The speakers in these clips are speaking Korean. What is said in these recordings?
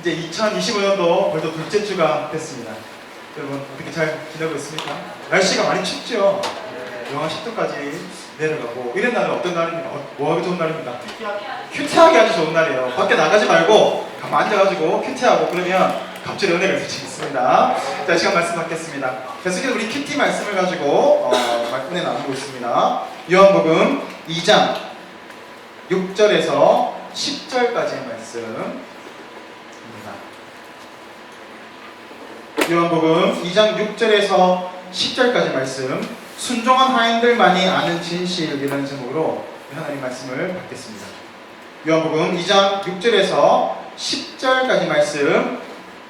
이제 2025년도 벌써 둘째 주가 됐습니다. 여러분 어떻게 잘 지내고 있습니까? 날씨가 많이 춥죠? 영하 10도까지 내려가고 이런 날은 어떤 날입니까? 뭐하기 좋은 날입니까? 큐티하기 아주 좋은 날이에요. 밖에 나가지 말고 가만 앉아가지고 큐티하고 그러면 갑자기 은혜가 있습니다. 자, 시간 말씀 받겠습니다. 계속해서 우리 큐티 말씀을 가지고 말씀에 나누고 있습니다. 요한복음 2장 6절에서 10절까지의 말씀. 요한복음 2장 6절에서 10절까지 말씀, 순종한 하인들만이 아는 진실이라는 제목으로 하나님 말씀을 받겠습니다. 요한복음 2장 6절에서 10절까지 말씀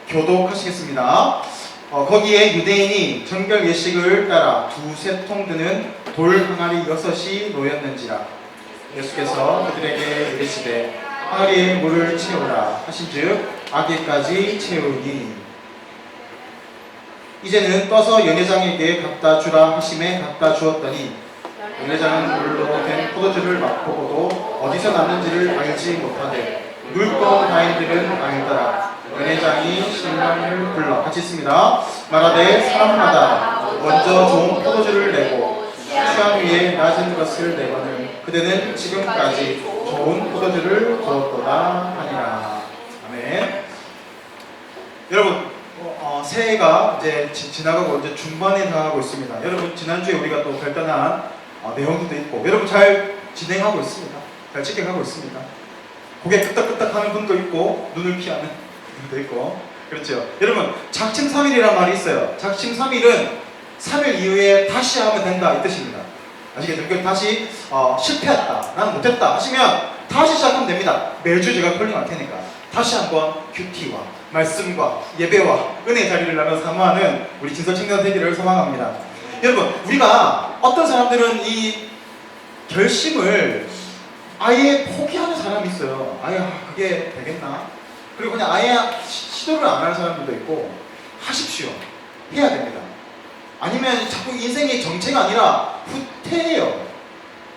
교독하시겠습니다. 거기에 유대인이 정결 예식을 따라 두세 통 드는 돌 항아리 6이 놓였는지라. 예수께서 그들에게 이르시되 항아리에 물을 채우라 하신즉 아기까지 채우니 이제는 떠서 연회장에게 갖다 주라 하심에 갖다 주었더니 연회장은 물로 된 포도주를 맛보고도 어디서 났는지를 알지 못하되 물건 가인들은 알더라. 연회장이 신랑을 불러 같이 있습니다. 말하되 사람마다 먼저 좋은 포도주를 내고 취한 위에 낮은 것을 내거늘 그대는 지금까지 좋은 포도주를 부었도다 하니라. 아멘. 여러분, 새해가 이제 지나가고 이제 중반에 다가고 있습니다. 여러분, 지난주에 우리가 또 별단한 내용들도 있고, 여러분 잘 진행하고 있습니다. 잘 지켜가고 있습니다. 고개 끄덕끄덕 하는 분도 있고, 눈을 피하는 분도 있고, 그렇죠. 여러분, 작심 3일이라는 말이 있어요. 작심 3일은 3일 이후에 다시 하면 된다 이 뜻입니다. 아시겠죠? 그러니까 다시 실패했다, 나는 못했다 하시면 다시 시작하면 됩니다. 매주 제가 콜링할 테니까 다시 한번 큐티와 말씀과 예배와 은혜의 자리를 나눠 사모하는 우리 진설 청년 되기를 소망합니다. 여러분, 우리가 어떤 사람들은 이 결심을 아예 포기하는 사람이 있어요. 아예 그게 되겠나? 그리고 그냥 아예 시도를 안 하는 사람들도 있고, 하십시오. 해야 됩니다. 아니면 자꾸 인생의 정체가 아니라 후퇴해요.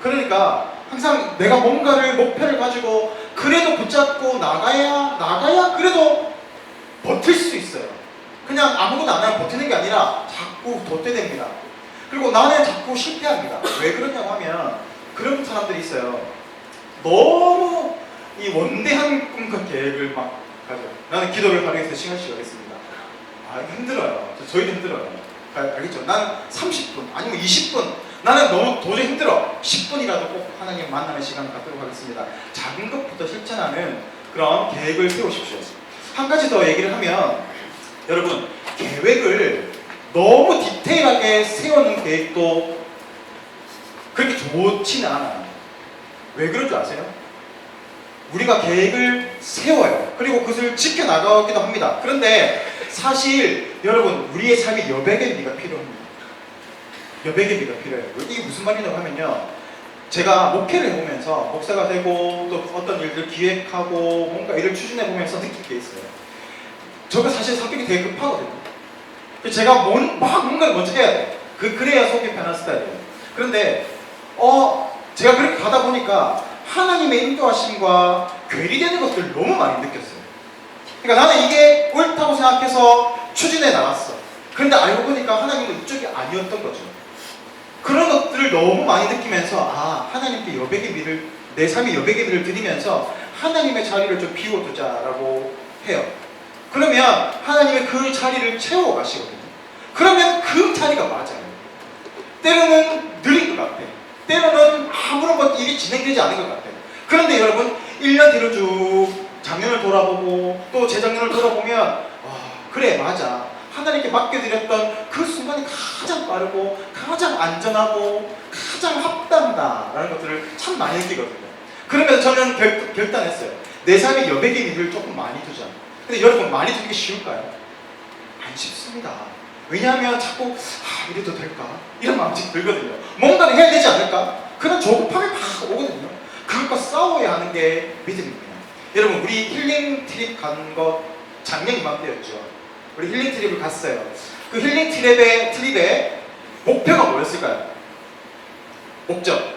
그러니까 항상 내가 뭔가를 목표를 가지고 그래도 붙잡고 나가야 그래도 버틸 수 있어요. 그냥 아무것도 안 하면 버티는 게 아니라 자꾸 덧대됩니다. 그리고 나는 자꾸 실패합니다. 왜 그러냐고 하면 그런 사람들이 있어요. 너무 이 원대한 꿈과 계획을 막 가져요. 나는 기도를 하기 위해서 시간씩 하겠습니다. 힘들어요. 저희도 힘들어요. 알겠죠? 나는 30분 아니면 20분, 나는 너무 도저히 힘들어. 10분이라도 꼭 하나님 만나는 시간을 갖도록 하겠습니다. 작은 것부터 실천하는 그런 계획을 세우십시오. 한 가지 더 얘기를 하면, 여러분, 계획을 너무 디테일하게 세우는 계획도 그렇게 좋지는 않아요. 왜 그럴 줄 아세요? 우리가 계획을 세워요. 그리고 그것을 지켜나가기도 합니다. 그런데 사실 여러분, 우리의 삶에 여백의 미가 필요합니다. 여백의 미가 필요해요. 이게 무슨 말이냐고 하면요, 제가 목회를 해보면서 목사가 되고 또 어떤 일들 기획하고 뭔가 일을 추진해보면서 느낀 게 있어요. 저가 사실 성격이 되게 급하거든요. 제가 뭔가를 먼저 해야 돼. 그래야 속이 편한 스타일이에요. 그런데 제가 그렇게 가다 보니까 하나님의 인도하심과 괴리되는 것들을 너무 많이 느꼈어요. 그러니까 나는 이게 옳다고 생각해서 추진해 나갔어. 그런데 알고 보니까 하나님은 이쪽이 아니었던 거죠. 그런 것들을 너무 많이 느끼면서 하나님께 여백의 미를, 내 삶에 여백의 미를 드리면서 하나님의 자리를 좀 비워두자라고 해요. 그러면 하나님의 그 자리를 채워가시거든요. 그러면 그 자리가 맞아요. 때로는 느린 것 같아. 때로는 아무런 일이 진행되지 않은 것 같아요. 그런데 여러분, 1년 뒤로 쭉 작년을 돌아보고 또 재작년을 돌아보면 그래, 맞아. 하나님께 맡겨드렸던 그 순간이 가장 빠르고 가장 안전하고 가장 합당하다라는 것들을 참 많이 느끼거든요. 그러면서 저는 결단했어요. 내 삶의 여백의 미를 조금 많이 두자. 근데 여러분, 많이 두는 게 쉬울까요? 안 쉽습니다. 왜냐하면 자꾸 이래도 될까? 이런 마음이 들거든요. 뭔가를 해야 되지 않을까? 그런 조급함이 막 오거든요. 그것과 싸워야 하는 게 믿음입니다. 여러분, 우리 힐링 트립 간 것 작년 이맘때였죠. 우리 힐링 트립을 갔어요. 그 힐링 트립의 목표가 뭐였을까요? 목적,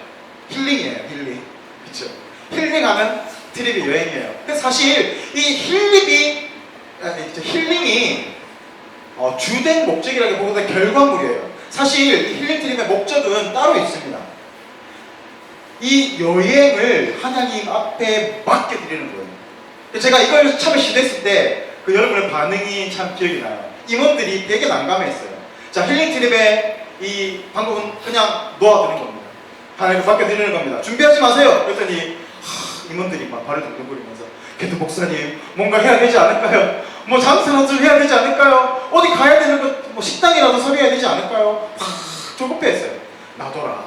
힐링이에요. 힐링, 그렇죠? 힐링하는 트립이 여행이에요. 근데 사실 이 힐링이 힐링이 주된 목적이라기보다 결과물이에요. 사실 이 힐링 트립의 목적은 따로 있습니다. 이 여행을 하나님 앞에 맡겨드리는 거예요. 제가 이걸 처음에 시도했을 때 그 여러분의 반응이 참 기억이 나요. 임원들이 되게 난감했어요. 자, 힐링 트립의 이 방법은 그냥 놓아두는 겁니다. 하나님 맡겨드리는 겁니다. 준비하지 마세요. 그랬더니 임원들이 막 발을 동동거리면서 그래도 목사님 뭔가 해야 되지 않을까요? 뭐 장사라도 좀 해야 되지 않을까요? 어디 가야 되는 거 뭐 식당이라도 섭외해야 되지 않을까요? 조급해했어요. 놔둬라.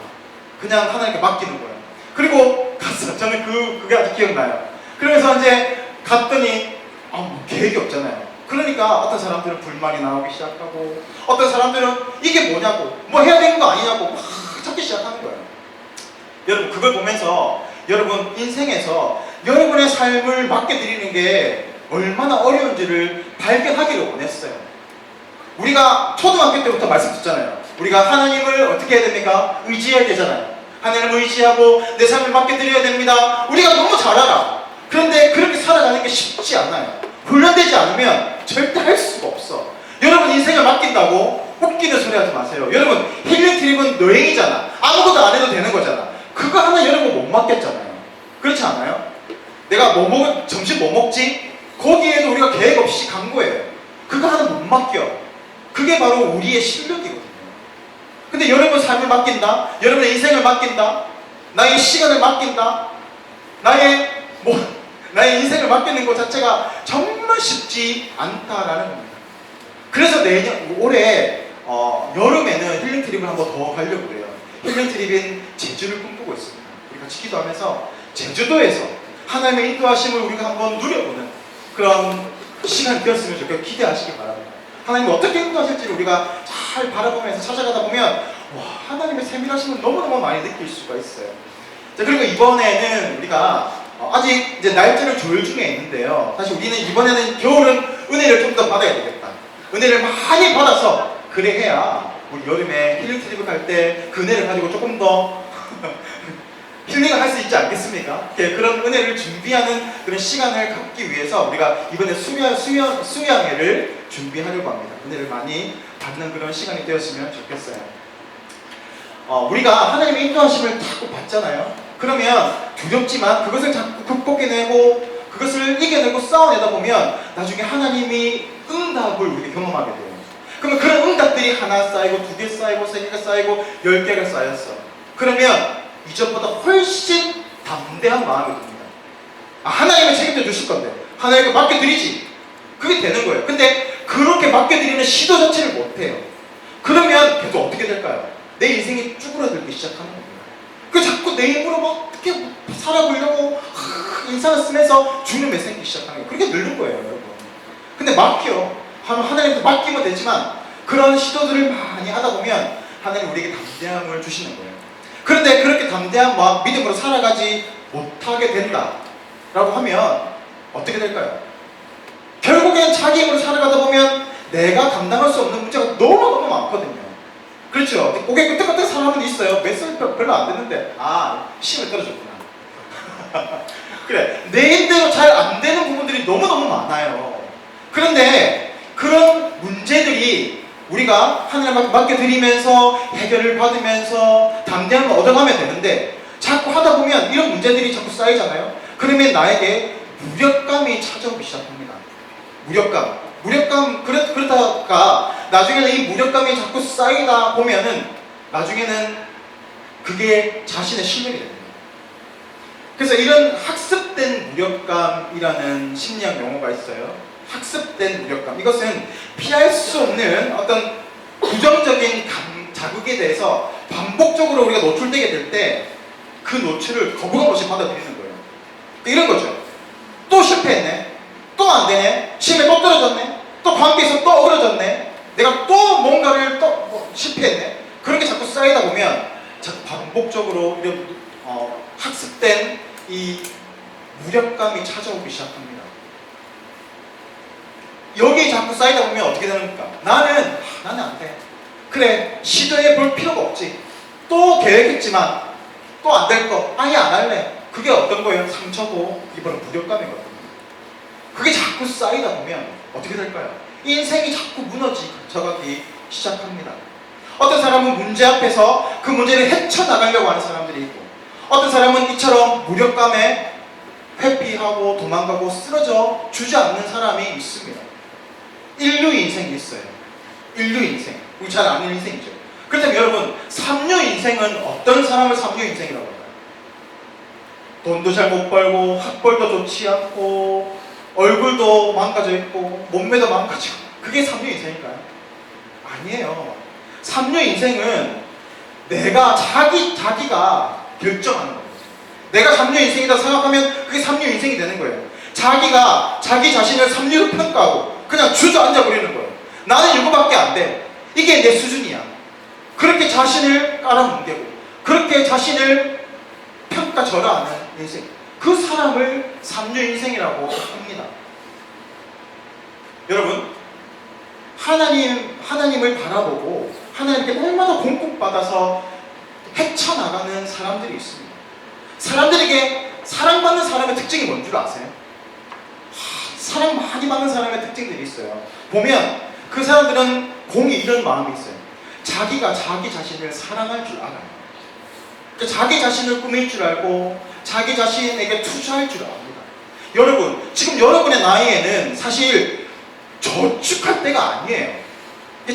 그냥 하나님께 맡기는 거예요. 그리고 갔어요. 저는 그게 아직 기억나요. 그러면서 이제 갔더니 뭐 계획이 없잖아요. 그러니까 어떤 사람들은 불만이 나오기 시작하고 어떤 사람들은 이게 뭐냐고 뭐 해야 되는 거 아니냐고 막 찾기 시작하는 거예요. 여러분 그걸 보면서 여러분 인생에서 여러분의 삶을 맡겨드리는 게 얼마나 어려운지를 발견하기를 원했어요. 우리가 초등학교 때부터 말씀 듣잖아요. 우리가 하나님을 어떻게 해야 됩니까? 의지해야 되잖아요. 하나님을 의지하고 내 삶을 맡겨드려야 됩니다. 우리가 너무 잘 알아. 그런데 그렇게 살아가는 게 쉽지 않아요. 훈련되지 않으면 절대 할 수가 없어. 여러분 인생을 맡긴다고 웃기는 소리 하지 마세요. 여러분 힐링 트립은 여행이잖아. 아무것도 안 해도 되는 거잖아. 그거 하나 여러분 못 맡겼잖아요. 그렇지 않아요? 내가 점심 뭐 먹지? 거기에도 우리가 계획 없이 간 거예요. 그거 하나 못 맡겨. 그게 바로 우리의 실력이거든요. 근데 여러분 삶을 맡긴다? 여러분의 인생을 맡긴다? 나의 시간을 맡긴다? 나의 인생을 맡기는 것 자체가 정말 쉽지 않다라는 겁니다. 그래서 올해 여름에는 힐링 트립을 한번 더 가려고 그래요. 힐링 트립인 제주를 꿈꾸고 있습니다. 우리 같이 기도하면서 제주도에서 하나님의 인도하심을 우리가 한번 누려보는 그런 시간이 되었으면 좋겠고 기대하시기 바랍니다. 하나님이 어떻게 인도하실지를 우리가 잘 바라보면서 찾아가다 보면 와, 하나님의 세밀하심을 너무너무 많이 느낄 수가 있어요. 자, 그리고 이번에는 우리가 아직 이제 날짜를 조율 중에 있는데요. 사실 우리는 이번에는 겨울은 은혜를 좀 더 받아야 되겠다. 은혜를 많이 받아서 그래야 우리 여름에 힐링 트립을 갈 때 그 은혜를 가지고 조금 더 힐링을 할 수 있지 않겠습니까? 그런 은혜를 준비하는 그런 시간을 갖기 위해서 우리가 이번에 수양회를 준비하려고 합니다. 은혜를 많이 받는 그런 시간이 되었으면 좋겠어요. 우리가 하나님의 인도하심을 자꾸 받잖아요. 그러면 두렵지만 그것을 자꾸 극복해내고 그것을 이겨내고 싸워내다 보면 나중에 하나님이 응답을 우리가 경험하게 돼요. 그러면 그런 응답들이 하나 쌓이고 2개 쌓이고 3개가 쌓이고 10개가 쌓였어. 그러면 이전보다 훨씬 담대한 마음이 듭니다. 하나님은 책임져 주실 건데 하나님께 맡겨드리지. 그게 되는 거예요. 근데 그렇게 맡겨드리는 시도 자체를 못해요. 그러면 계속 어떻게 될까요? 내 인생이 쭈그러들기 시작하는 겁니다. 그 자꾸 내 힘으로 막 어떻게 살아보려고 인상을 쓰면서 주님에 생기기 시작하는 거예요. 그렇게 늙는 거예요, 여러분. 근데 맡겨. 하나님한테 맡기면 되지만 그런 시도들을 많이 하다 보면 하나님 우리에게 담대함을 주시는 거예요. 그런데 그렇게 담대한 마음, 믿음으로 살아가지 못하게 된다라고 하면 어떻게 될까요? 결국엔 자기 힘으로 살아가다 보면 내가 감당할 수 없는 문제가 너무너무 많거든요. 그렇죠? 고개 끄덕끄덕 사람은 있어요. 몇 살 별로 안 됐는데 시험에 떨어졌구나. 그래, 내 힘대로 잘 안 되는 부분들이 너무너무 많아요. 그런데 그런 문제들이 우리가 하나님께 맡겨드리면서 해결을 받으면서 담대함을 얻어가면 되는데 자꾸 하다 보면 이런 문제들이 자꾸 쌓이잖아요. 그러면 나에게 무력감이 찾아오기 시작합니다. 무력감 그러다가 나중에는 이 무력감이 자꾸 쌓이다 보면은 나중에는 그게 자신의 실력이 됩니다. 그래서 이런 학습된 무력감이라는 심리학 용어가 있어요. 학습된 무력감. 이것은 피할 수 없는 어떤 부정적인 자극에 대해서 반복적으로 우리가 노출되게 될 때 그 노출을 거부감 없이 받아들이는 거예요. 이런 거죠. 또 실패했네. 또 안 되네. 시험에 또 떨어졌네. 또 관계에서 또 어그러졌네. 내가 또 뭔가를 실패했네. 그런 게 자꾸 쌓이다 보면 자꾸 반복적으로 이런 학습된 이 무력감이 찾아오기 시작합니다. 여기 자꾸 쌓이다 보면 어떻게 되는가? 나는 안 돼. 그래, 시도해 볼 필요가 없지. 또 계획했지만 또 안 될 거 아예 안 할래. 그게 어떤 거예요? 상처고 이번엔 무력감이거든요. 그게 자꾸 쌓이다 보면 어떻게 될까요? 인생이 자꾸 무너져가기 시작합니다. 어떤 사람은 문제 앞에서 그 문제를 헤쳐나가려고 하는 사람들이 있고, 어떤 사람은 이처럼 무력감에 회피하고 도망가고 쓰러져 주지 않는 사람이 있습니다. 인류 인생이 있어요. 인류 인생. 우리 잘 아는 인생이죠. 그렇다면 여러분, 삼류 인생은 어떤 사람을 삼류 인생이라고 할까요? 돈도 잘 못 벌고, 학벌도 좋지 않고, 얼굴도 망가져 있고, 몸매도 망가지고, 그게 삼류 인생일까요? 아니에요. 삼류 인생은 내가 자기가 결정하는 거예요. 내가 삼류 인생이다 생각하면 그게 삼류 인생이 되는 거예요. 자기가 자기 자신을 삼류로 평가하고 그냥 주저앉아 버리는 거예요. 나는 이거밖에 안 돼. 이게 내 수준이야. 그렇게 자신을 깔아뭉개고 그렇게 자신을 평가절하하는 인생, 그 사람을 삼류 인생이라고 합니다. 여러분, 하나님을 바라보고 하나님께 날마다 공급받아서 헤쳐나가는 사람들이 있습니다. 사람들에게 사랑받는 사람의 특징이 뭔 줄 아세요? 사랑 많이 받는 사람의 특징들이 있어요. 보면 그 사람들은 공이 이런 마음이 있어요. 자기가 자기 자신을 사랑할 줄 알아요. 자기 자신을 꾸밀 줄 알고 자기 자신에게 투자할 줄 압니다. 여러분, 지금 여러분의 나이에는 사실 저축할 때가 아니에요.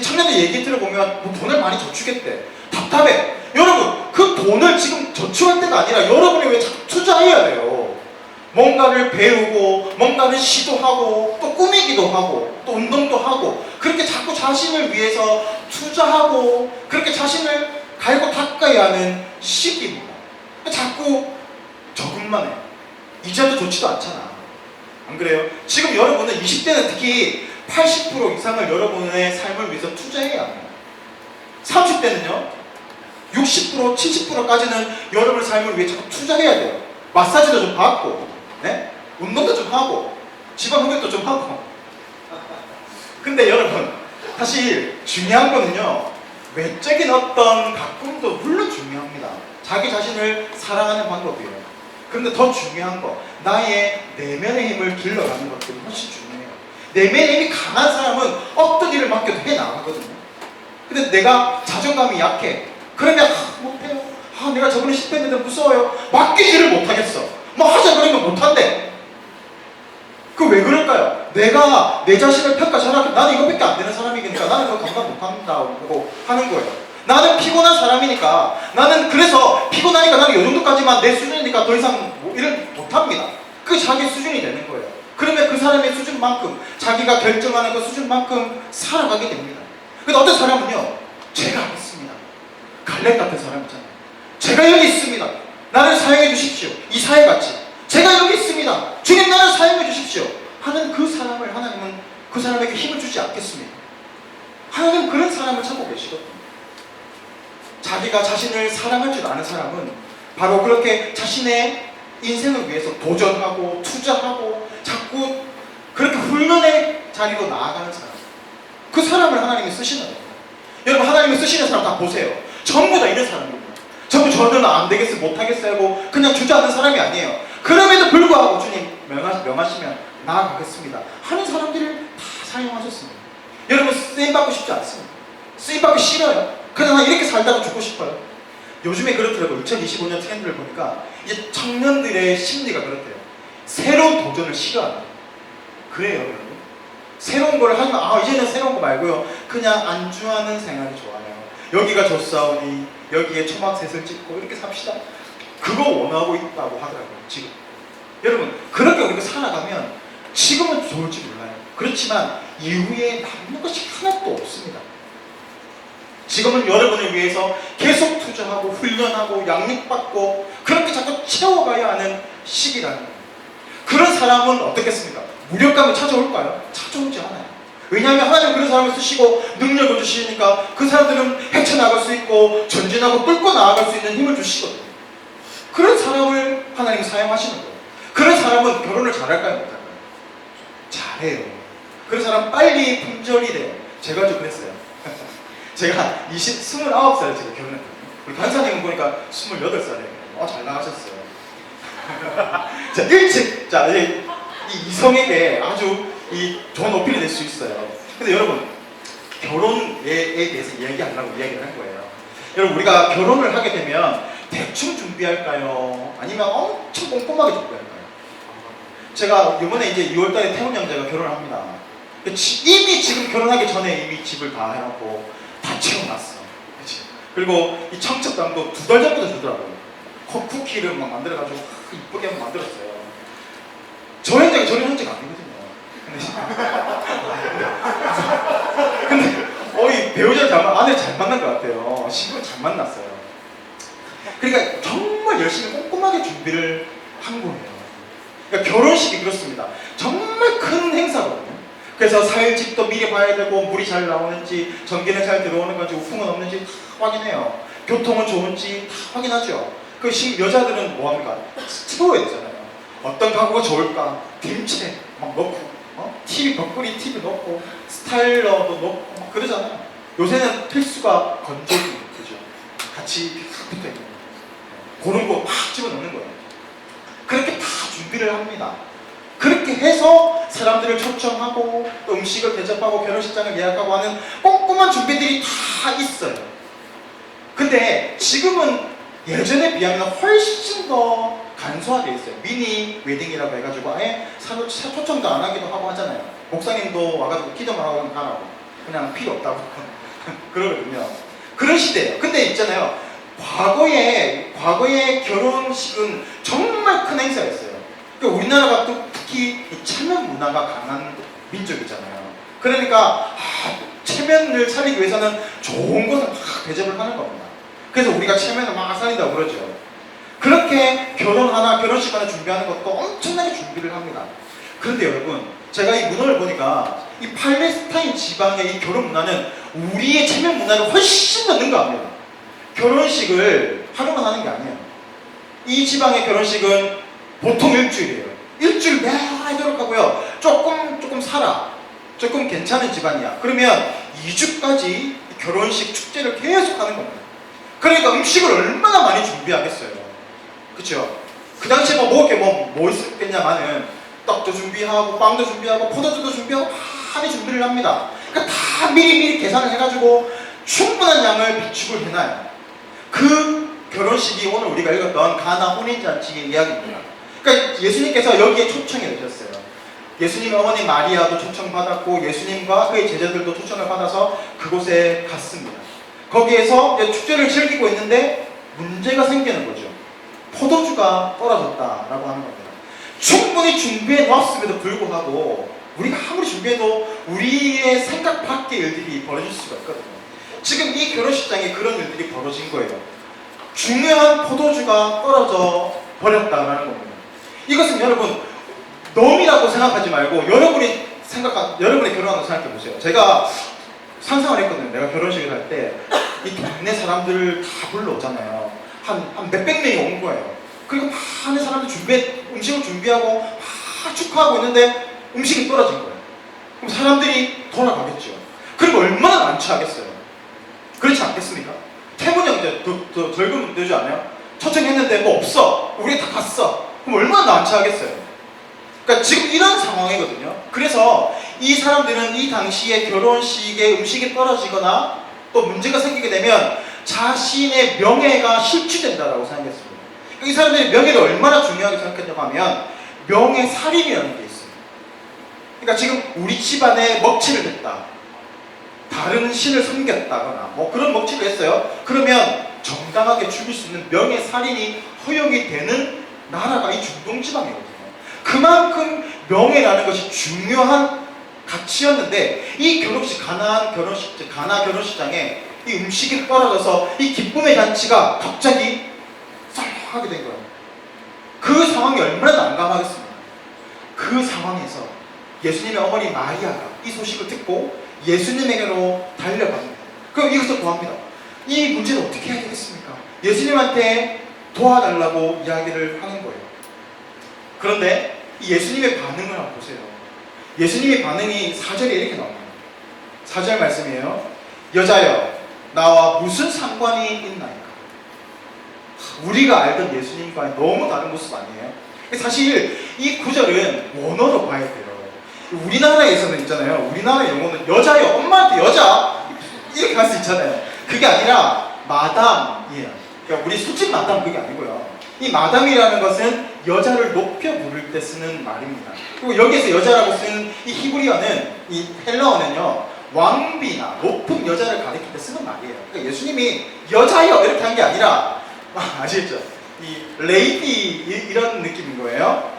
청년들 얘기 들어보면 뭐 돈을 많이 저축했대. 답답해. 여러분, 그 돈을 지금 저축할 때가 아니라 여러분이 왜 자꾸 투자해야 돼요? 뭔가를 배우고 뭔가를 시도하고 또 꾸미기도 하고 또 운동도 하고 그렇게 자꾸 자신을 위해서 투자하고 그렇게 자신을 갈고 닦아야 하는 시기입니다. 자꾸 적응만 해요. 이자도 좋지도 않잖아. 안 그래요? 지금 여러분은 20대는 특히 80% 이상을 여러분의 삶을 위해서 투자해야 합니다. 30대는요 60%, 70%까지는 여러분의 삶을 위해 자꾸 투자해야 돼요. 마사지도 좀 받고, 네? 운동도 좀 하고, 지방 흡입도 좀 하고. 근데 여러분, 사실 중요한 거는요, 외적인 어떤 가꿈도 물론 중요합니다. 자기 자신을 사랑하는 방법이에요. 그런데 더 중요한 거, 나의 내면의 힘을 길러가는 것들이 훨씬 중요해요. 내면의 힘이 강한 사람은 어떤 일을 맡겨도 해나가거든요. 근데 내가 자존감이 약해. 그러면 못해요. 내가 저번에 실패했는데 무서워요. 맡기지를 못하겠어. 뭐 하자 그러면 못한대. 그 왜 그럴까요? 내가 내 자신을 평가 잘하게, 나는 이거밖에 안 되는 사람이니까 나는 그거 감당 못한다고 하는 거예요. 나는 피곤한 사람이니까, 나는 그래서 피곤하니까 나는 이 정도까지만 내 수준이니까 더 이상 뭐 일을 못합니다. 그게 자기 수준이 되는 거예요. 그러면 그 사람의 수준만큼, 자기가 결정하는 그 수준만큼 살아가게 됩니다. 근데 어떤 사람은요, 제가 하겠습니다. 갈렙 같은 사람 있잖아요. 제가 여기 있습니다. 나를 사용해 주십시오. 이 사회같이 제가 여기 있습니다. 주님, 나를 사용해 주십시오 하는 그 사람을 하나님은 그 사람에게 힘을 주지 않겠습니다. 하나님은 그런 사람을 찾고 계시거든요. 자기가 자신을 사랑할 줄 아는 사람은 바로 그렇게 자신의 인생을 위해서 도전하고 투자하고 자꾸 그렇게 훈련의 자리로 나아가는 사람, 그 사람을 하나님이 쓰시는 거예요. 여러분, 하나님이 쓰시는 사람 다 보세요. 전부 다 이런 사람입니다. 전부 저는 안 되겠어, 못하겠어 하고 그냥 주저앉는 사람이 아니에요. 그럼에도 불구하고 주님 명하시면 나아가겠습니다 하는 사람들을 다 사용하셨습니다. 여러분, 쓰임받고 싶지 않습니다. 쓰임받기 싫어요. 그냥 이렇게 살다가 죽고 싶어요. 요즘에 그렇더라고요. 2025년 트렌드를 보니까 이제 청년들의 심리가 그렇대요. 새로운 도전을 싫어한다. 그래요, 여러분. 새로운 걸 하면 이제는 새로운 거 말고요, 그냥 안주하는 생활이 좋아요. 여기가 좋사오니 여기에 초막셋을 찍고 이렇게 삽시다. 그거 원하고 있다고 하더라고요. 지금 여러분, 그렇게 우리가 살아가면 지금은 좋을지 몰라요. 그렇지만 이후에 남는 것이 하나도 없습니다. 지금은 여러분을 위해서 계속 투자하고 훈련하고 양육받고 그렇게 자꾸 채워가야 하는 시기라는 거예요. 그런 사람은 어떻겠습니까? 무력감을 찾아올까요? 찾아오지 않아요. 왜냐하면 하나님 그런 사람을 쓰시고 능력을 주시니까 그 사람들은 헤쳐나갈 수 있고 전진하고 뚫고 나아갈 수 있는 힘을 주시거든요. 그런 사람을 하나님 사용하시는 거예요. 그런 사람은 결혼을 잘할까요? 못할까요? 잘해요. 그런 사람 빨리 품절이 돼요. 제가 좀 그랬어요. 제가 29살 제가 결혼했거든요. 우리 간사님은 보니까 28살이에요. 잘 나가셨어요. 자, 일찍, 이제 이 이성에게 아주 이 좋은 어필이 될 수 있어요. 근데 여러분, 결혼에 대해서 이야기하려고 이야기를 한 거예요. 여러분, 우리가 결혼을 하게 되면 대충 준비할까요? 아니면 엄청 꼼꼼하게 준비할까요? 제가 이번에 이제 2월달에 태훈 형제가 결혼을 합니다. 이미 지금 결혼하기 전에 이미 집을 다 해놓고 다 채워놨어. 그치? 그리고 이 청첩장도 2달 전부터 주더라고요. 쿠키를 막 만들어가지고 이쁘게 한번 만들었어요. 저 형제가 저런 형제가 아니거든요. 근데 이 배우자 아내 잘 만난 것 같아요. 신부 잘 만났어요. 그러니까 정말 열심히 꼼꼼하게 준비를 한 거예요. 그러니까 결혼식이 그렇습니다. 정말 큰 행사거든요. 그래서 사일집도 미리 봐야 되고, 물이 잘 나오는지, 전기는 잘 들어오는 건지, 우풍은 없는지 다 확인해요. 교통은 좋은지 다 확인하죠. 그 여자들은 뭐합니까? 채워야 되잖아요. 어떤 가구가 좋을까? 김치 막 넣고, TV 벽걸이 TV 넣고, 스타일러도 넣고 막 그러잖아요. 요새는 필수가 건조기, 그죠? 같이 붙어 있는 거. 그런 거 막 집어넣는 거예요. 그렇게 다 준비를 합니다. 그렇게 해서 사람들을 초청하고 또 음식을 대접하고 결혼식장을 예약하고 하는 꼼꼼한 준비들이 다 있어요. 근데 지금은 예전에 비하면 훨씬 더 간소화되어 있어요. 미니 웨딩이라고 해가지고 아예 초청도 안 하기도 하고 하잖아요. 목사님도 와가지고 기도만 하고 가라고, 그냥 필요 없다고 그러거든요. 그런 시대예요. 근데 있잖아요, 과거에 결혼식은 정말 큰 행사였어요. 그러니까 우리나라가 또 특히 체면 문화가 강한 민족이잖아요. 그러니까 체면을 차리기 위해서는 좋은 것을 막 대접을 하는 겁니다. 그래서 우리가 체면을 막 살린다고 그러죠. 그렇게 결혼식 하나 준비하는 것도 엄청나게 준비를 합니다. 그런데 여러분, 제가 이 문헌을 보니까 이 팔레스타인 지방의 이 결혼 문화는 우리의 체면 문화를 훨씬 더 능가합니다. 결혼식을 하루만 하는 게 아니에요. 이 지방의 결혼식은 보통 일주일이에요. 일주일 매일 노력하고요. 조금 살아. 조금 괜찮은 집안이야. 그러면 2주까지 결혼식 축제를 계속 하는 겁니다. 그러니까 음식을 얼마나 많이 준비하겠어요. 그쵸? 그 당시에 먹을 게 뭐 있었겠냐마는 떡도 준비하고, 빵도 준비하고, 포도주도 준비하고, 많이 준비를 합니다. 그러니까 다 미리 계산을 해가지고 충분한 양을 비축을 해놔요. 그 결혼식이 오늘 우리가 읽었던 가나 혼인잔치의 이야기입니다. 그러니까 예수님께서 여기에 초청이 되셨어요. 예수님의 어머니 마리아도 초청받았고, 예수님과 그의 제자들도 초청을 받아서 그곳에 갔습니다. 거기에서 축제를 즐기고 있는데 문제가 생기는 거죠. 포도주가 떨어졌다라고 하는 겁니다. 충분히 준비해 놓았음에도 불구하고 우리가 아무리 준비해도 우리의 생각 밖의 일들이 벌어질 수가 있거든요. 지금 이 결혼식장에 그런 일들이 벌어진 거예요. 중요한 포도주가 떨어져 버렸다라는 겁니다. 이것은 여러분, 놈이라고 생각하지 말고 여러분이 결혼한 거 생각해 보세요. 제가 상상을 했거든요. 내가 결혼식을 할 때 이 동네 사람들을 다 불러오잖아요. 한 몇백 명이 온 거예요. 그리고 많은 사람들 음식을 준비하고 막 축하하고 있는데 음식이 떨어진 거예요. 그럼 사람들이 돌아가겠죠. 그럼 얼마나 난처하겠어요. 그렇지 않겠습니까? 태문 형제 더 젊은 되지 않아요? 초청했는데 뭐 없어. 우리 다 갔어. 그럼 얼마나 난처하겠어요. 그러니까 지금 이런 상황이거든요. 그래서 이 사람들은 이 당시에 결혼식에 음식이 떨어지거나 또 문제가 생기게 되면 자신의 명예가 실추된다라고 생각했습니다. 이 사람들이 명예를 얼마나 중요하게 생각했냐고 하면 명예살인이라는 게 있어요. 그러니까 지금 우리 집안에 먹칠을 했다, 다른 신을 섬겼다거나 뭐 그런 먹칠을 했어요. 그러면 정당하게 죽일 수 있는 명예살인이 허용이 되는 나라가 이 중동지방이거든요. 그만큼 명예라는 것이 중요한 가치였는데 이 가나 결혼식장에 이 음식이 떨어져서 이 기쁨의 잔치가 갑자기 썰렁하게 된 거예요. 그 상황이 얼마나 난감하겠습니까? 그 상황에서 예수님의 어머니 마리아가 이 소식을 듣고 예수님에게로 달려갑니다. 그럼 이것을 구합니다. 이 문제는 어떻게 해야 되겠습니까? 예수님한테 도와달라고 이야기를 하는 거예요. 그런데 이 예수님의 반응을 한번 보세요. 예수님의 반응이 4절에 이렇게 나옵니다. 4절 말씀이에요. 여자여, 나와 무슨 상관이 있나이까? 우리가 알던 예수님과는 너무 다른 모습 아니에요? 사실 이 구절은 원어로 봐야 돼요. 우리나라에서는 있잖아요. 우리나라 영어는 여자요. 엄마한테 여자 이렇게 할 수 있잖아요. 그게 아니라 마담이에요. 그러니까 우리 술집 마담 그게 아니고요. 이 마담이라는 것은 여자를 높여 부를 때 쓰는 말입니다. 그리고 여기에서 여자라고 쓰는 이 히브리어는, 이 헬라어는요, 왕비나 높은 여자를 가리킬 때 쓰는 말이에요. 그러니까 예수님이 여자요 이렇게 한 게 아니라, 아시겠죠? 이 레이디 이런 느낌인 거예요.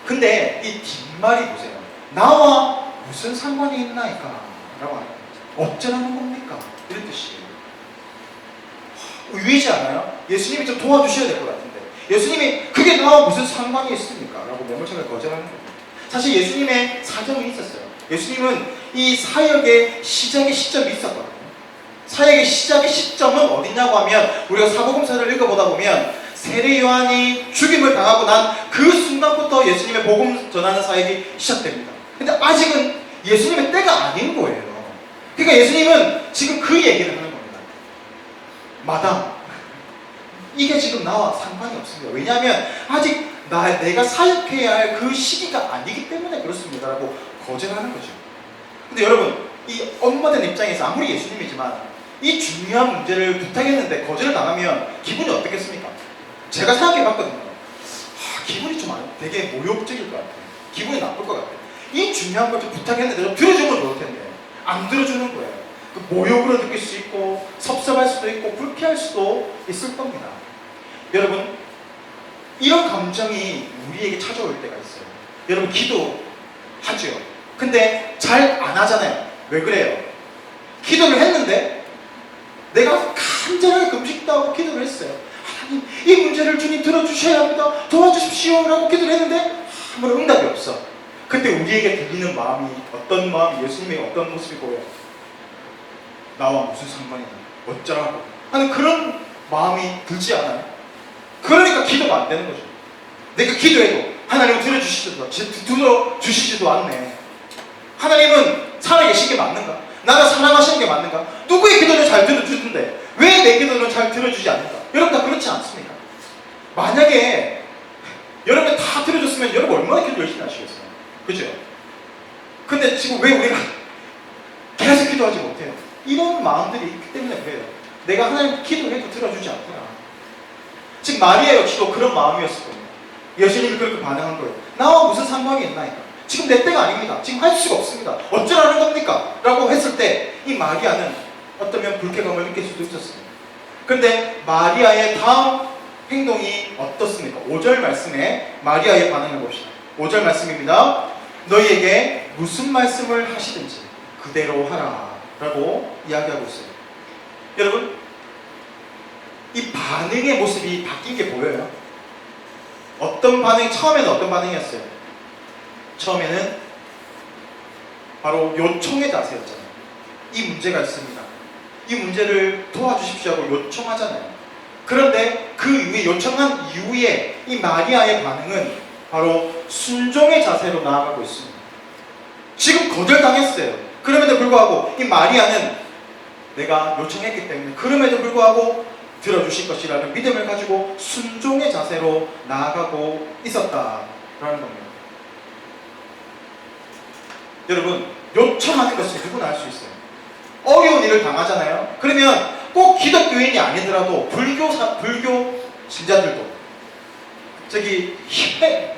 근데 이 뒷말이 보세요. 나와 무슨 상관이 있나이까? 라고 하는 거죠. 어쩌라는 겁니까? 이런 뜻이에요. 의외지 않아요? 예수님이 좀 도와주셔야 될 것 같은데, 예수님이 그게 나와 무슨 상관이 있습니까? 라고 매몰차게 거절하는 거예요. 사실 예수님의 사정이 있었어요. 예수님은 이 사역의 시작의 시점이 있었거든요. 사역의 시작의 시점은 어디냐고 하면, 우리가 사복음서를 읽어보다 보면 세례 요한이 죽임을 당하고 난 그 순간부터 예수님의 복음 전하는 사역이 시작됩니다. 근데 아직은 예수님의 때가 아닌 거예요. 그러니까 예수님은 지금 그 얘기를 하는 겁니다. 마담, 이게 지금 나와 상관이 없습니다. 왜냐하면 아직 내가 사역해야 할 그 시기가 아니기 때문에 그렇습니다 라고 거절하는 거죠. 근데 여러분, 이 엄마된 입장에서 아무리 예수님이지만 이 중요한 문제를 부탁했는데 거절을 당하면 기분이 어떻겠습니까? 제가 생각해 봤거든요. 기분이 좀 되게 모욕적일 것 같아요. 기분이 나쁠 것 같아요. 이 중요한 걸 좀 부탁했는데 좀 들어주면 좋을 텐데 안 들어주는 거예요. 그 모욕으로 느낄 수 있고 섭섭할 수도 있고 불쾌할 수도 있을 겁니다. 여러분, 이런 감정이 우리에게 찾아올 때가 있어요. 여러분, 기도하죠. 근데 잘 안 하잖아요. 왜 그래요? 기도를 했는데 내가 간절하게 금식도 하고 기도를 했어요. 하나님, 이 문제를 주님 들어주셔야 합니다. 도와주십시오 라고 기도를 했는데 아무런 응답이 없어. 그때 우리에게 들리는 마음이 어떤 마음이, 예수님의 어떤 모습이 보여요? 나와 무슨 상관이냐, 어쩌라고 하는 그런 마음이 들지 않아요? 그러니까 기도가 안 되는 거죠. 내가 기도해도 하나님은 들어주시지도 않네. 하나님은 살아계신 게 맞는가? 나를 사랑하시는 게 맞는가? 누구의 기도를 잘 들어주는데 왜 내 기도는 잘 들어주지 않는가? 여러분 다 그렇지 않습니까? 만약에 여러분 다 들어줬으면 여러분 얼마나 기도 열심히 하시겠어요? 그죠? 근데 지금 왜 우리가 계속 기도하지 못해요? 이런 마음들이 있기 때문에 그래요. 내가 하나님 기도해도 들어주지 않구나. 지금 마리아 역시도 그런 마음이었을 겁니다. 예수님이 그렇게 반응한 거예요. 나와 무슨 상관이 있나이까? 지금 내 때가 아닙니다. 지금 할 수가 없습니다. 어쩌라는 겁니까? 라고 했을 때 이 마리아는 어쩌면 불쾌감을 느낄 수도 있었습니다. 그런데 마리아의 다음 행동이 어떻습니까? 5절 말씀에 마리아의 반응을 봅시다. 5절 말씀입니다. 너희에게 무슨 말씀을 하시든지 그대로 하라 라고 이야기하고 있어요. 여러분, 이 반응의 모습이 바뀐 게 보여요. 어떤 반응, 처음에는 어떤 반응이었어요? 처음에는 바로 요청의 자세였잖아요. 이 문제가 있습니다. 이 문제를 도와주십시오 하고 요청하잖아요. 그런데 그 이후에, 요청한 이후에 이 마리아의 반응은 바로 순종의 자세로 나아가고 있습니다. 지금 거절당했어요. 그럼에도 불구하고 이 마리아는 내가 요청했기 때문에 그럼에도 불구하고 들어주실 것이라는 믿음을 가지고 순종의 자세로 나아가고 있었다라는 겁니다. 여러분, 요청하는 것을 누구나 할 수 있어요. 어려운 일을 당하잖아요. 그러면 꼭 기독교인이 아니더라도 불교 신자들도, 저기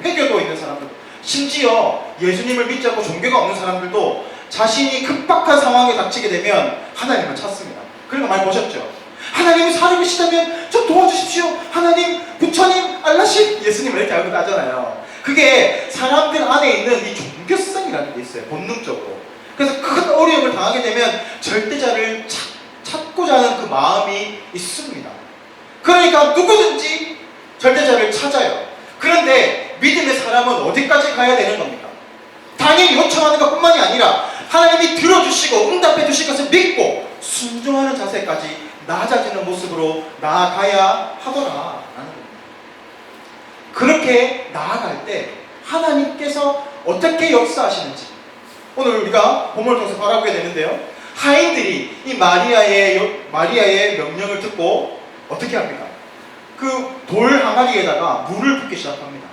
회교도 있는 사람들도, 심지어 예수님을 믿지 않고 종교가 없는 사람들도 자신이 급박한 상황에 닥치게 되면 하나님을 찾습니다. 그런 거 많이 보셨죠? 하나님이 살아계시다면 좀 도와주십시오. 하나님, 부처님, 알라신, 예수님 이렇게 알고 하잖아요. 그게 사람들 안에 있는 이 종교성이라는 게 있어요. 본능적으로. 그래서 큰 어려움을 당하게 되면 절대자를 찾고자 하는 그 마음이 있습니다. 그러니까 누구든지 절대자를 찾아요. 그런데 믿음의 사람은 어디까지 가야 되는 겁니까? 당연히 요청하는 것뿐만이 아니라 하나님이 들어주시고 응답해 주실 것을 믿고 순종하는 자세까지 낮아지는 모습으로 나아가야 하더라 라는 겁니다. 그렇게 나아갈 때 하나님께서 어떻게 역사하시는지 오늘 우리가 본문을 통해서 바라보게 되는데요. 하인들이 이 마리아의 명령을 듣고 어떻게 합니까? 그 돌 항아리에다가 물을 붓기 시작합니다.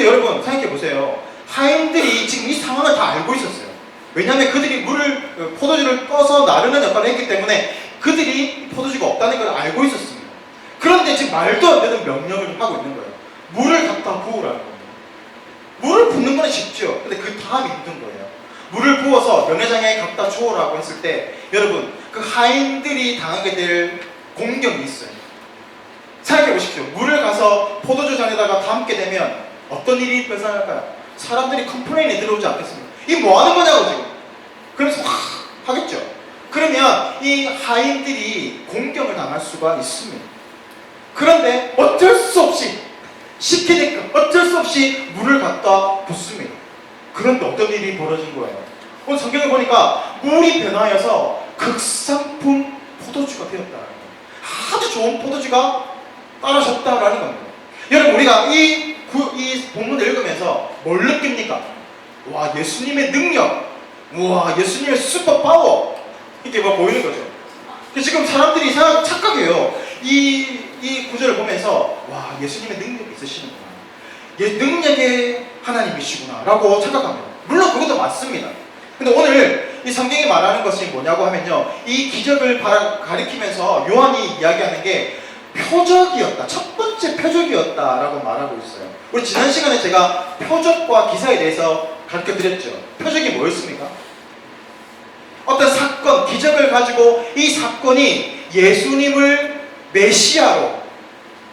근데 여러분 생각해 보세요. 하인들이 지금 이 상황을 다 알고 있었어요. 왜냐하면 그들이 포도주를 떠서 나르는 역할을 했기 때문에 그들이 포도주가 없다는 걸 알고 있었습니다. 그런데 지금 말도 안 되는 명령을 하고 있는 거예요. 물을 갖다 부으라는 겁니다. 물을 붓는 건 쉽죠. 근데 그 다음이 힘든 거예요. 물을 부어서 연회장에 갖다 주오라고 했을 때 여러분 그 하인들이 당하게 될 공격이 있어요. 생각해 보십시오. 물을 가서 포도주 잔에다가 담게 되면 어떤 일이 발생할까요? 사람들이 컴플레인이 들어오지 않겠습니까? 이 뭐 하는 거냐고 지금. 그래서 확 하겠죠. 그러면 이 하인들이 공격을 당할 수가 있습니다. 그런데 어쩔 수 없이 시키니까 어쩔 수 없이 물을 갖다 붓습니다. 그런데 어떤 일이 벌어진 거예요? 오늘 성경을 보니까 물이 변하여서 극상품 포도주가 되었다. 아주 좋은 포도주가 따라졌다라는 겁니다. 여러분 우리가 이 본문을 읽으면서 뭘 느낍니까? 와, 예수님의 능력, 와, 예수님의 슈퍼 파워, 이게 막 보이는 거죠. 지금 사람들이 착각해요. 이 구절을 보면서 와, 예수님의 능력이 있으시는구나, 능력의 하나님이시구나 라고 착각합니다. 물론 그것도 맞습니다. 근데 오늘 이 성경이 말하는 것이 뭐냐고 하면요, 이 기적을 가리키면서 요한이 이야기하는 게 표적이었다, 첫 번째 표적이었다라고 말하고 있어요. 우리 지난 시간에 제가 표적과 기사에 대해서 가르쳐드렸죠. 표적이 뭐였습니까? 어떤 사건, 기적을 가지고 이 사건이 예수님을 메시아로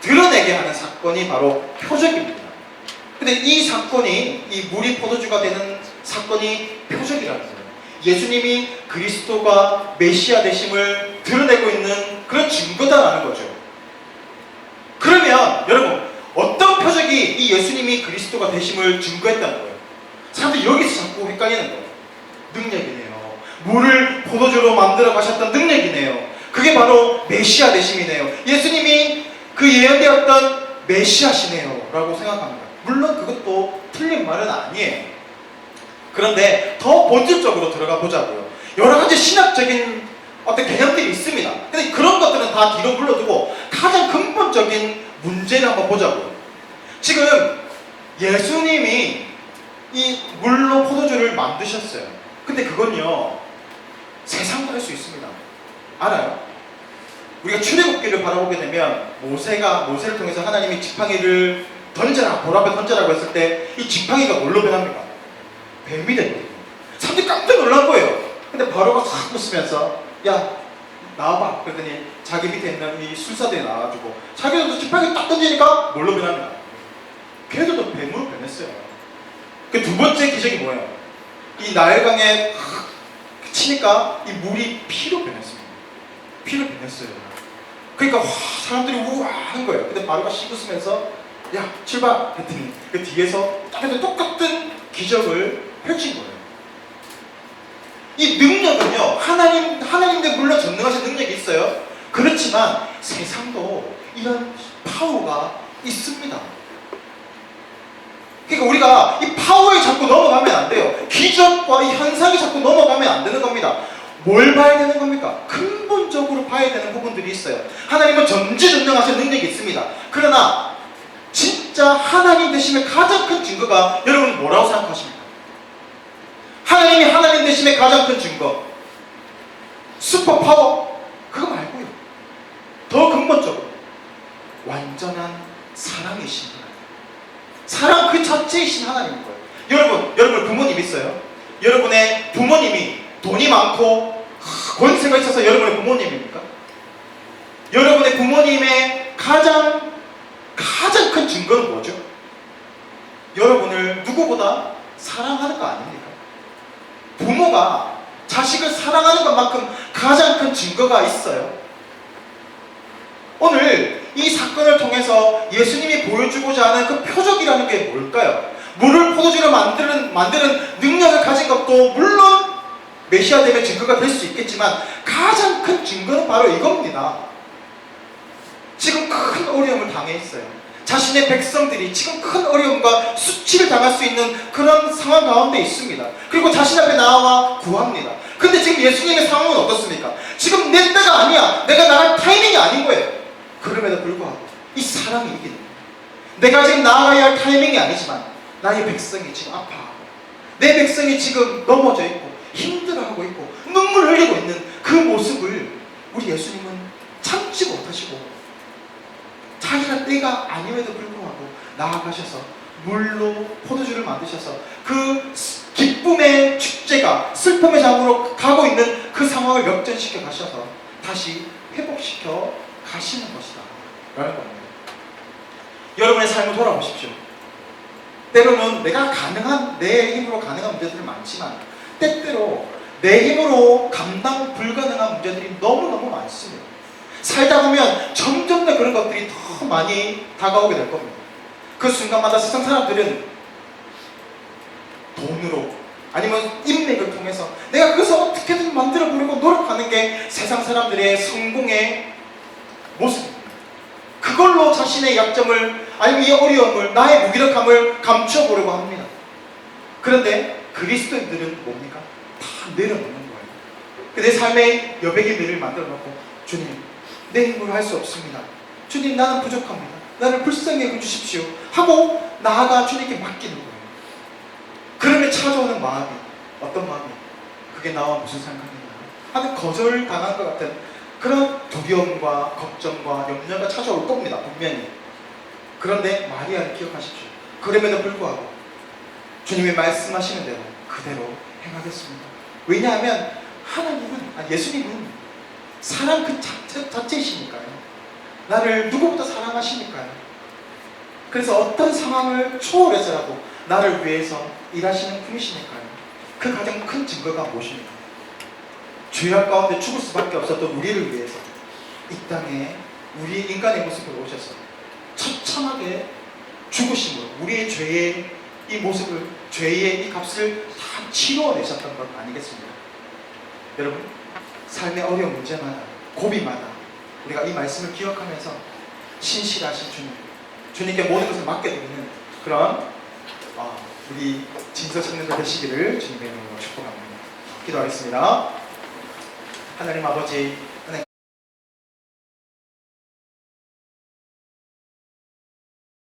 드러내게 하는 사건이 바로 표적입니다. 근데 이 사건이, 이 물이 포도주가 되는 사건이 표적이라는 거예요. 예수님이 그리스도가 메시아 되심을 드러내고 있는 그런 증거다라는 거죠. 그러면 여러분 어떤 표적이 이 예수님이 그리스도가 되심을 증거했다는 거예요? 사람들이 여기서 자꾸 헷갈리는 거예요. 능력이네요. 물을 포도주로 만들어 가셨던 능력이네요. 그게 바로 메시아 되심이네요. 예수님이 그 예언되었던 메시아시네요 라고 생각합니다. 물론 그것도 틀린 말은 아니에요. 그런데 더 본질적으로 들어가 보자고요. 여러 가지 신학적인 어떤 개념들이 있습니다. 근데 그런 것들은 다 뒤로 물러두고 가장 근본적인 문제를 한번 보자고요. 지금 예수님이 이 물로 포도주를 만드셨어요. 근데 그건요, 세상도 할 수 있습니다. 알아요? 우리가 출애굽기를 바라보게 되면 모세를 통해서 하나님이 지팡이를 던져라, 돌 앞에 던져라고 했을 때 이 지팡이가 뭘로 변합니까? 뱀이 됩니다. 사람들이 깜짝 놀란 거예요. 근데 바로가 싹 웃으면서 야, 나와봐. 그랬더니 자기 밑에 있는 이 술사들이 나와가지고 자기들도 지팡이 딱 던지니까 뭘로 변합니까? 걔들도 뱀으로 변했어요. 그 두 번째 기적이 뭐예요? 이 나일강에 치니까 이 물이 피로 변했습니다. 피로 변했어요. 그러니까 와, 사람들이 우와 한 거예요. 근데 바로가 씹으면서 야, 출발! 했더니 그 뒤에서 똑같은 기적을 펼친 거예요. 이 능력은요, 하나님도 물론 전능하신 능력이 있어요. 그렇지만 세상도 이런 파워가 있습니다. 그러니까 우리가 이 파워에 자꾸 넘어가면 안 돼요. 기적과 이 현상이 자꾸 넘어가면 안 되는 겁니다. 뭘 봐야 되는 겁니까? 근본적으로 봐야 되는 부분들이 있어요. 하나님은 전지전능하신 능력이 있습니다. 그러나 진짜 하나님 되심의 가장 큰 증거가 여러분 뭐라고 생각하십니까? 하나님이 하나님 되심의 가장 큰 증거, 슈퍼파워, 그거 말고요, 더 근본적으로 완전한 사랑이신 하나님, 사랑 그 자체이신 하나님인 거예요. 여러분 부모님 있어요? 여러분의 부모님이 돈이 많고 권세가 있어서 여러분의 부모님입니까? 여러분의 부모님의 가장 큰 증거는 뭐죠? 여러분을 누구보다 사랑하는 거 아닙니까? 부모가 자식을 사랑하는 것만큼 가장 큰 증거가 있어요. 오늘 이 사건을 통해서 예수님이 보여주고자 하는 그 표적이라는 게 뭘까요? 물을 포도주로 만드는 능력을 가진 것도 물론 메시아됨의 증거가 될 수 있겠지만 가장 큰 증거는 바로 이겁니다. 지금 큰 어려움을 당해 있어요. 자신의 백성들이 지금 큰 어려움과 수치를 당할 수 있는 그런 상황 가운데 있습니다. 그리고 자신 앞에 나와 구합니다. 근데 지금 예수님의 상황은 어떻습니까? 지금 내 때가 아니야. 내가 나갈 타이밍이 아닌 거예요. 그럼에도 불구하고 이 사랑이 이기는 거예요. 내가 지금 나아가야 할 타이밍이 아니지만 나의 백성이 지금 아파하고 내 백성이 지금 넘어져 있고 힘들어하고 있고 눈물 흘리고 있는 그 모습을 우리 예수님은 참지 못하시고 자기가 때가 아님에도 불구하고 나아가셔서 물로 포도주를 만드셔서 그 기쁨의 축제가 슬픔의 장으로 가고 있는 그 상황을 역전시켜 가셔서 다시 회복시켜 가시는 것이다 라는 겁니다. 여러분의 삶을 돌아보십시오. 때로는 내가 가능한, 내 힘으로 가능한 문제들은 많지만 때때로 내 힘으로 감당 불가능한 문제들이 너무너무 많습니다. 살다 보면 점점 더 그런 것들이 더 많이 다가오게 될 겁니다. 그 순간마다 세상 사람들은 돈으로 아니면 인맥을 통해서 내가 그것을 어떻게든 만들어 보려고 노력하는 게 세상 사람들의 성공의 모습입니다. 그걸로 자신의 약점을 아니면 이 어려움을, 나의 무기력함을 감추어 보려고 합니다. 그런데 그리스도인들은 뭡니까? 다 내려놓는 거예요. 내 삶의 여백의 미를 만들어 놓고 주님, 내 힘으로 할 수 없습니다. 주님, 나는 부족합니다. 나를 불쌍히 여겨주십시오 하고 나아가 주님께 맡기는 거예요. 그러면 찾아오는 마음이 어떤 마음이? 그게 나와 무슨 상관이냐 하는 거절당한 것 같은 그런 두려움과 걱정과 염려가 찾아올 겁니다. 분명히. 그런데 마리아를 기억하십시오. 그럼에도 불구하고 주님이 말씀하시는 대로 그대로 행하겠습니다. 왜냐하면 하나님은, 예수님은 사랑 그 자체이시니까요. 나를 누구보다 사랑하시니까요. 그래서 어떤 상황을 초월해서라도 나를 위해서 일하시는 분이시니까요. 그 가장 큰 증거가 무엇입니까? 죄악 가운데 죽을 수밖에 없었던 우리를 위해서 이 땅에 우리 인간의 모습을 오셔서 처참하게 죽으심으로 우리의 죄의 이 모습을, 죄의 이 값을 다 치러내셨던 것 아니겠습니까? 여러분, 삶의 어려운 문제마다, 고비마다 우리가 이 말씀을 기억하면서 신실하신 주님, 주님께 모든 것을 맡겨드리는 그런 우리 진서 청년들 되시기를 주님의 이름으로 축복합니다. 기도하겠습니다. 하나님 아버지,